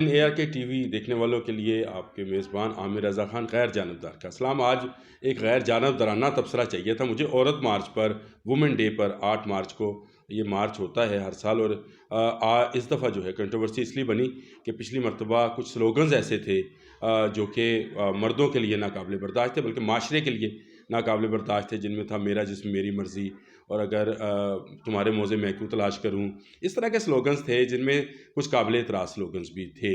اے are کے T V دیکھنے والوں کے لیے آپ کے میزبان عامر رضا خان غیر جانبدار کا سلام۔ آج ایک غیر جانبدارانہ تبصرہ چاہیے تھا مجھے عورت مارچ پر، وومن ڈے پر 8 مارچ کو یہ مارچ ہوتا ہے ہر سال، اور اس دفعہ جو ہے کنٹروورسی اس لیے بنی کہ پچھلی مرتبہ کچھ سلوگنز ایسے تھے جو کہ مردوں کے لیے ناقابل برداشت تھے، بلکہ معاشرے کے لیے ناقابل برداشت تھے، جن میں تھا میرا جسم میری مرضی، اور اگر تمہارے موزے میں کیوں تلاش کروں، اس طرح کے سلوگنز تھے جن میں کچھ قابل اعتراض سلوگنز بھی تھے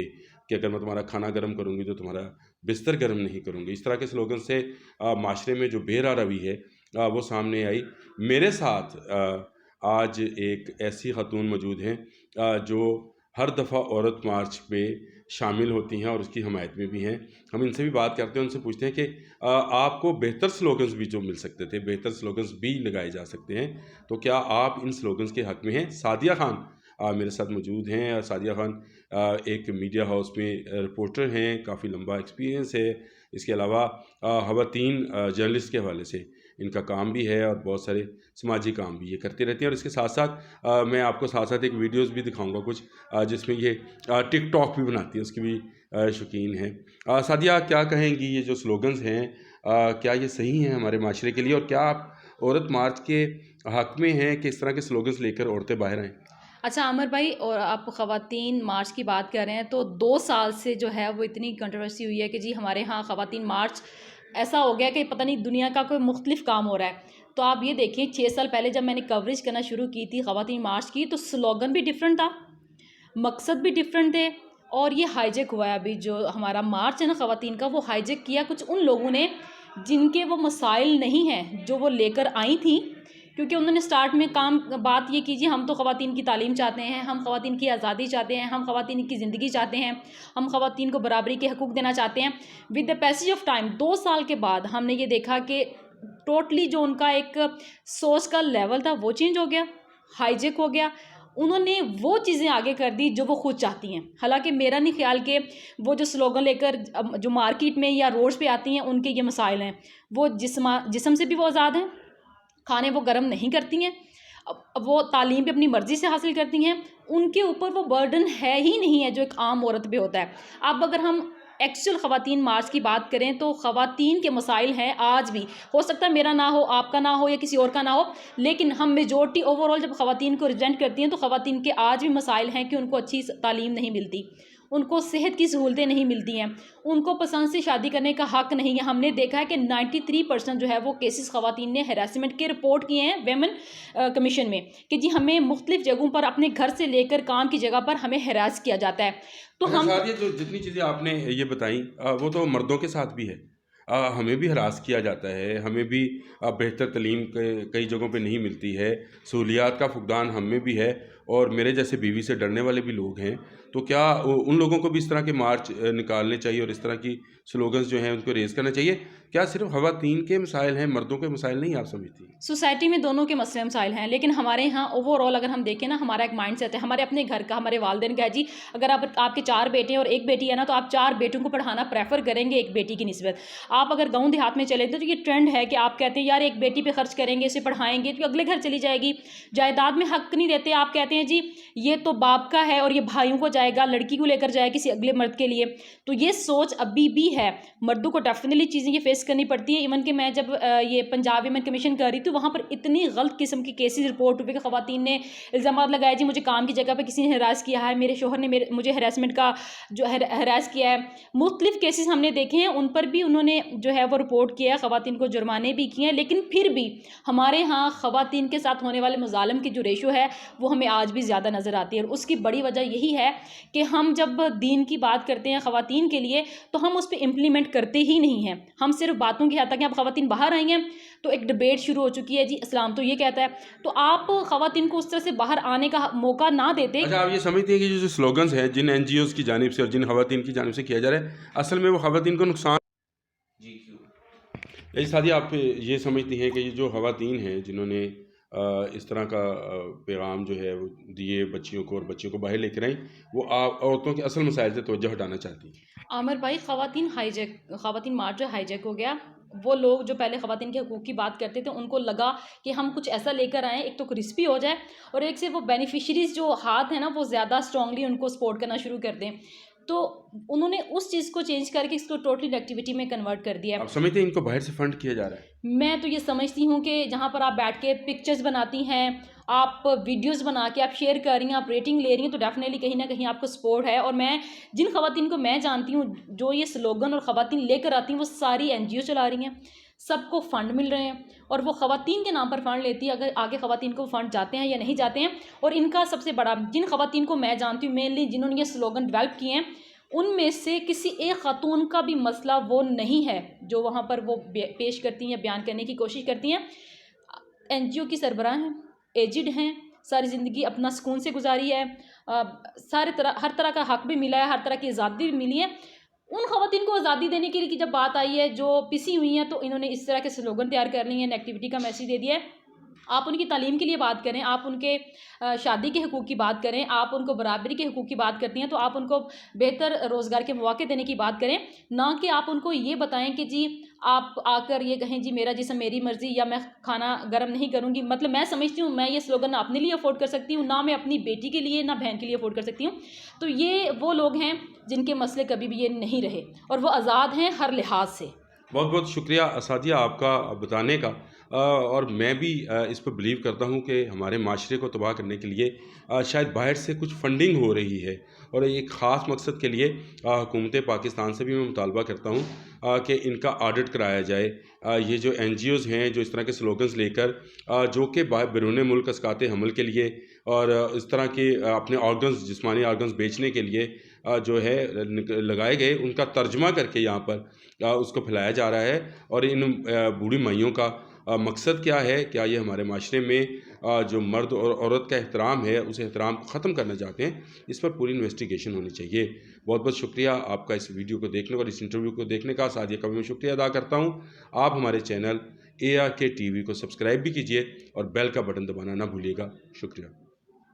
کہ اگر میں تمہارا کھانا گرم کروں گی تو تمہارا بستر گرم نہیں کروں گی۔ اس طرح کے سلوگن سے معاشرے میں جو بے روی ہے وہ سامنے آئی۔ میرے ساتھ آج ایک ایسی خاتون موجود ہیں جو ہر دفعہ عورت مارچ پہ شامل ہوتی ہیں اور اس کی حمایت میں بھی ہیں۔ ہم ان سے بھی بات کرتے ہیں، ان سے پوچھتے ہیں کہ آپ کو بہتر سلوگنز بھی جو مل سکتے تھے، بہتر سلوگنز بھی لگائے جا سکتے ہیں، تو کیا آپ ان سلوگنز کے حق میں ہیں؟ سعدیہ خان میرے ساتھ موجود ہیں۔ سعدیہ خان ایک میڈیا ہاؤس میں رپورٹر ہیں، کافی لمبا ایکسپیرینس ہے، اس کے علاوہ خواتین جرنلسٹ کے حوالے سے ان کا کام بھی ہے اور بہت سارے سماجی کام بھی یہ کرتے رہتے ہیں، اور اس کے ساتھ ساتھ میں آپ کو ساتھ ساتھ ایک ویڈیوز بھی دکھاؤں گا کچھ جس میں یہ ٹک ٹاک بھی بناتی ہیں، اس کی بھی شوقین ہیں۔ سعدیہ، کیا کہیں گی یہ جو سلوگنز ہیں کیا یہ صحیح ہیں ہمارے معاشرے کے لیے، اور کیا آپ عورت مارچ کے حق میں ہیں کہ اس طرح کے سلوگنز لے کر عورتیں باہر آئیں؟ اچھا عامر بھائی، اور آپ خواتین مارچ کی بات کر رہے ہیں تو 2 سال سے جو ہے وہ اتنی کنٹروورسی ہوئی ہے کہ جی ہمارے ہاں خواتین مارچ ایسا ہو گیا کہ پتہ نہیں دنیا کا کوئی مختلف کام ہو رہا ہے۔ تو آپ یہ دیکھیں 6 سال پہلے جب میں نے کوریج کرنا شروع کی تھی خواتین مارچ کی، تو سلوگن بھی ڈیفرنٹ تھا، مقصد بھی ڈیفرنٹ تھے، اور یہ ہائی جیک ہوا ہے ابھی جو ہمارا مارچ ہے نا خواتین کا، وہ ہائی جیک کیا کچھ ان لوگوں نے جن کے وہ مسائل نہیں ہیں جو وہ لے کر آئی تھیں، کیونکہ انہوں نے سٹارٹ میں بات یہ کیجیے ہم تو خواتین کی تعلیم چاہتے ہیں، ہم خواتین کی آزادی چاہتے ہیں، ہم خواتین کی زندگی چاہتے ہیں، ہم خواتین کو برابری کے حقوق دینا چاہتے ہیں۔ With the passage of time 2 سال کے بعد ہم نے یہ دیکھا کہ ٹوٹلی جو ان کا ایک سوچ کا لیول تھا وہ چینج ہو گیا، ہائی جیک ہو گیا۔ انہوں نے وہ چیزیں آگے کر دی جو وہ خود چاہتی ہیں۔ حالانکہ میرا نہیں خیال کہ وہ جو سلوگن لے کر جو مارکیٹ میں یا روڈز پہ آتی ہیں ان کے یہ مسائل ہیں، وہ جسم سے بھی وہ آزاد ہیں، کھانے وہ گرم نہیں کرتی ہیں، وہ تعلیم بھی اپنی مرضی سے حاصل کرتی ہیں، ان کے اوپر وہ برڈن ہے ہی نہیں ہے جو ایک عام عورت پہ ہوتا ہے۔ اب اگر ہم ایکچوئل خواتین مارچ کی بات کریں تو خواتین کے مسائل ہیں آج بھی، ہو سکتا ہے میرا نہ ہو، آپ کا نہ ہو یا کسی اور کا نہ ہو، لیکن ہم میجورٹی اوور آل جب خواتین کو ریپرزینٹ کرتی ہیں تو خواتین کے آج بھی مسائل ہیں کہ ان کو اچھی تعلیم نہیں ملتی، ان کو صحت کی سہولتیں نہیں ملتی ہیں، ان کو پسند سے شادی کرنے کا حق نہیں ہے۔ ہم نے دیکھا ہے کہ 93% جو ہے وہ کیسز خواتین نے ہراسمنٹ کے رپورٹ کیے ہیں ویمن کمیشن میں، کہ جی ہمیں مختلف جگہوں پر اپنے گھر سے لے کر کام کی جگہ پر ہمیں ہراس کیا جاتا ہے۔ تو ہم یہ جو جتنی چیزیں آپ نے یہ بتائیں وہ تو مردوں کے ساتھ بھی ہے، ہمیں بھی ہراس کیا جاتا ہے، ہمیں بھی بہتر تعلیم کئی جگہوں پہ نہیں ملتی ہے، سہولیات کا فقدان ہم میں بھی ہے، اور میرے جیسے بیوی سے ڈرنے والے بھی لوگ ہیں۔ تو کیا ان لوگوں کو بھی اس طرح کے مارچ نکالنے چاہیے اور اس طرح کی سلوگنز جو ہیں ان کو ریز کرنا چاہیے؟ کیا صرف خواتین کے مسائل ہیں، مردوں کے مسائل نہیں آپ سمجھتی ہیں؟ سوسائٹی میں دونوں کے مسئلے مسائل ہیں، لیکن ہمارے ہاں اوور آل اگر ہم دیکھیں نا، ہمارا ایک مائنڈ سیٹ ہے ہمارے اپنے گھر کا، ہمارے والدین کا ہے جی اگر آپ کے 4 بیٹے ہیں اور 1 بیٹی ہے نا، تو آپ 4 بیٹوں کو پڑھانا پریفر کریں گے 1 بیٹی کی نسبت۔ آپ اگر گاؤں دیہات میں چلیں تو یہ ٹرینڈ ہے کہ آپ کہتے ہیں یار 1 بیٹی پہ خرچ کریں گے، اسے پڑھائیں گے تو اگلے گھر چلی جائے گی، جائیداد میں حق نہیں دیتے، آپ کہتے ہیں جی یہ تو باپ کا ہے اور یہ بھائیوں کو جائے گا، لڑکی کو لے کر جائے کسی اگلے مرد کے لیے۔ تو یہ سوچ ابھی بھی ہے، مردوں کو ڈیفینیٹلی چیزیں یہ فیس کرنی پڑتی ہیں۔ ایون کہ میں جب یہ پنجاب ویمن کمیشن کر رہی تھی وہاں پر اتنی غلط قسم کی کیسز رپورٹ ہوئے کہ خواتین نے الزامات لگائے جی مجھے کام کی جگہ پہ کسی نے ہراس کیا ہے، میرے شوہر نے مجھے ہراسمنٹ کا جو ہراس کیا ہے۔ مختلف کیسز ہم نے دیکھے ہیں، ان پر بھی انہوں نے جو ہے وہ رپورٹ کیا ہے، خواتین کو جرمانے بھی کیے ہیں، لیکن پھر بھی ہمارے ہاں خواتین کے ساتھ ہونے والے مظالم کی جو ریشو ہے وہ ہمیں آج بھی زیادہ نظر آتی ہے، اور اس کی بڑی وجہ یہی ہے کہ ہم جب دین کی بات کرتے ہیں خواتین کے لیے تو ہم اس پہ امپلیمنٹ کرتے ہی نہیں ہیں، ہم صرف باتوں کی حد تک ہیں۔ اب خواتین باہر آئی ہیں تو ایک ڈبیٹ شروع ہو چکی ہے جی اسلام تو یہ کہتا ہے، تو آپ خواتین کو اس طرح سے باہر آنے کا موقع نہ دیتے۔ اچھا، آپ یہ سمجھتے ہیں کہ جو سلوگنز ہیں جن این جی اوز کی جانب سے اور جن خواتین کی جانب سے کیا جا رہا ہے اصل میں وہ خواتین کو نقصان؟ جی کیوں؟ سعدیہ، آپ یہ سمجھتی ہیں کہ یہ جو خواتین ہیں جنہوں نے اس طرح کا پیغام جو ہے وہ دیے بچیوں کو اور بچیوں کو باہر لے کر آئیں، وہ عورتوں کے اصل مسائل سے توجہ ہٹانا چاہتی ہیں؟ عامر بھائی، خواتین مارچ جو ہائی جیک ہو گیا، وہ لوگ جو پہلے خواتین کے حقوق کی بات کرتے تھے ان کو لگا کہ ہم کچھ ایسا لے کر آئیں، ایک تو کرسپی ہو جائے اور ایک سے وہ بینیفیشریز جو ہاتھ ہیں نا وہ زیادہ اسٹرانگلی ان کو سپورٹ کرنا شروع کر دیں۔ تو انہوں نے اس چیز کو چینج کر کے اس کو ٹوٹلی ایکٹیویٹی میں کنورٹ کر دیا ہے. آپ سمجھتے ہیں ان کو باہر سے فنڈ کیا جا رہا ہے؟ میں تو یہ سمجھتی ہوں کہ جہاں پر آپ بیٹھ کے پکچرز بناتی ہیں, آپ ویڈیوز بنا کے آپ شیئر کر رہی ہیں, آپ ریٹنگ لے رہی ہیں, تو ڈیفینیٹلی کہیں نہ کہیں آپ کو سپورٹ ہے. اور میں جن خواتین کو میں جانتی ہوں جو یہ سلوگن اور خواتین لے کر آتی ہیں, وہ ساری NGO چلا رہی ہیں, سب کو فنڈ مل رہے ہیں, اور وہ خواتین کے نام پر فنڈ لیتی ہے. اگر آگے خواتین کو فنڈ جاتے ہیں یا نہیں جاتے ہیں. اور ان کا سب سے بڑا, جن خواتین کو میں جانتی ہوں مینلی جنہوں نے یہ سلوگن ڈیولپ کیے ہیں, ان میں سے کسی ایک خاتون کا بھی مسئلہ وہ نہیں ہے جو وہاں پر وہ پیش کرتی ہیں یا بیان کرنے کی کوشش کرتی ہیں. NGO کی سربراہ ہیں, ایجڈ ہیں, ساری زندگی اپنا سکون سے گزاری ہے, ہر طرح کا حق بھی ملا ہے, ہر طرح کی آزادی بھی ملی ہے. ان خواتین کو آزادی دینے کے لیے جب بات آئی ہے جو پسی ہوئی ہیں, تو انہوں نے اس طرح کے سلوگن تیار کر لی ہیں, ایکٹیویٹی کا میسیج دے دیا ہے. آپ ان کی تعلیم کے لیے بات کریں, آپ ان کے شادی کے حقوق کی بات کریں, آپ ان کو برابری کے حقوق کی بات کرتی ہیں, تو آپ ان کو بہتر روزگار کے مواقع دینے کی بات کریں, نہ کہ آپ ان کو یہ بتائیں کہ جی آپ آ کر یہ کہیں جی میرا جسم میری مرضی, یا میں کھانا گرم نہیں کروں گی. مطلب میں سمجھتی ہوں میں یہ سلوگن اپنے لیے افورڈ کر سکتی ہوں, نہ میں اپنی بیٹی کے لیے نہ بہن کے لیے افورڈ کر سکتی ہوں. تو یہ وہ لوگ ہیں جن کے مسئلے کبھی بھی یہ نہیں رہے, اور وہ آزاد ہیں ہر لحاظ سے. بہت بہت شکریہ اساتذہ آپ کا بتانے کا. اور میں بھی اس پہ بلیو کرتا ہوں کہ ہمارے معاشرے کو تباہ کرنے کے لیے شاید باہر سے کچھ فنڈنگ ہو رہی ہے, اور ایک خاص مقصد کے لیے حکومت پاکستان سے بھی میں مطالبہ کرتا ہوں کہ ان کا آڈٹ کرایا جائے. یہ جو NGOز ہیں جو اس طرح کے سلوگنز لے کر جو کہ بیرون ملک اسقاط حمل کے لیے اور اس طرح کے اپنے آرگنز, جسمانی آرگنز بیچنے کے لیے جو ہے لگائے گئے, ان کا ترجمہ کر کے یہاں پر اس کو پھیلایا جا رہا ہے. اور ان بوڑھی مائیوں کا مقصد کیا ہے, کیا یہ ہمارے معاشرے میں جو مرد اور عورت کا احترام ہے اس احترام کو ختم کرنا چاہتے ہیں؟ اس پر پوری انویسٹیگیشن ہونی چاہیے. بہت بہت شکریہ آپ کا اس ویڈیو کو دیکھنے اور اس انٹرویو کو دیکھنے کا. ساتھ کا بھی میں شکریہ ادا کرتا ہوں. آپ ہمارے چینل ARK TV کو سبسکرائب بھی کیجیے اور بیل کا بٹن دبانا نہ بھولیے گا. شکریہ.